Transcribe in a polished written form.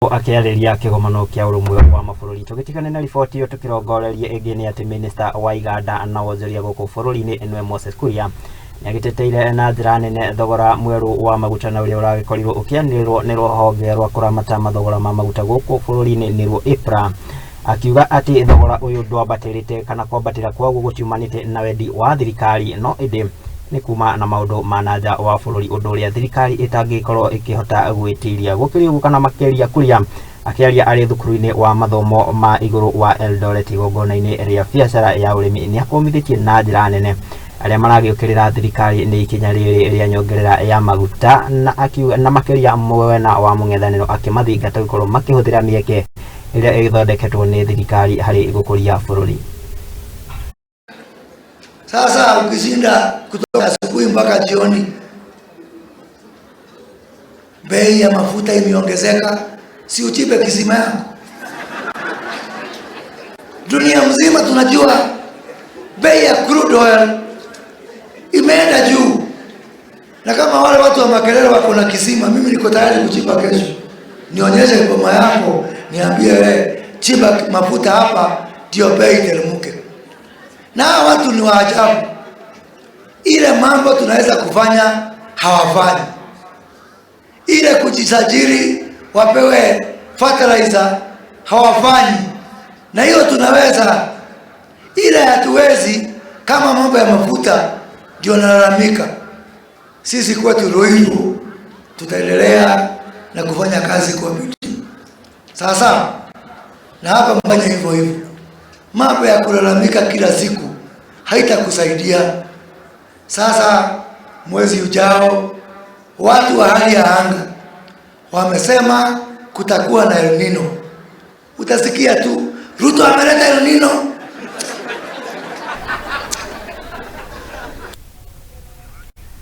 Akiarĩria kĩgomano kĩa ũrũmwe wa mabũrũri tũgĩtigana na riboti ĩyo tũkĩrongoreria ĩngĩ nĩ atĩ minista wa iganda na wonjoria gũkũ bũrũri-inĩ Enwe Moses Kuria nĩagĩteteire na njĩra nene thogora mwerũ wa maguta na ũrĩa ũragĩkorirwo ũkĩanĩrĩrwo nĩ rũhonge rwa kũramata mathogora ma maguta gũkũ bũrũri-inĩ nĩruo EPRA, akiuga atĩ thogora ũyũ ndwambatĩrĩte kana kwambatĩra kwaguo gũtiumanĩte na wendi wa thirikari, no ĩndĩ nĩ kuma na maũndũ ma nanja wa bũrũri, ũndũ ũrĩa thirikari ĩtangĩkorwo ĩkĩhota gwĩtiria. Gũkĩrĩ ũguo kana makĩria, Kuria akĩaria arĩ thukuru-inĩ wa mathomo ma igũrũ wa Eldoret igongona-inĩ rĩa biacara ya ũrĩmi nĩakũmithĩtie na njĩra nene arĩa maragĩũkĩrĩra thirikari nĩ ikinya rĩrĩ rĩa nyongerera ya maguta, na akiuga na makĩria mwena wa mũng'ethanĩro akĩmathingata gũkorwo makĩhũthĩra mĩeke ĩrĩa ĩgĩthondeketwo nĩ thirikari harĩ gũkũria bũrũri. Sasa ukishinda kutoka asubuhi mpaka jioni, bei ya mafuta imeongezeka, si uchipe kisima yako? Dunia mzima tunajua bei ya crude oil imeenda juu, na kama wale watu wa Makerere wako na kisima, mimi niko tayari kuchipa kesho. Nionyeshe boma yako, niambie wewe chipa mafuta hapa ndio bei teremke. Na watu ni waajabu, ile mambo tunaweza kufanya hawafanyi. Ile kujisajili wapewe fertilizer hawafanyi, na hiyo tunaweza. Ile hatuwezi, kama mambo ya mafuta ndio nalalamika. Sisi kwetu Ruiru tutaendelea na kufanya kazi kwa bidii. Sasa na hapa mbanya hivyo hivyo. Mambo ya kulalamika kila siku haitakusaidia. Sasa mwezi ujao watu wa hali ya anga wamesema kutakuwa na El Nino. Utasikia tu Ruto ameleta El Nino,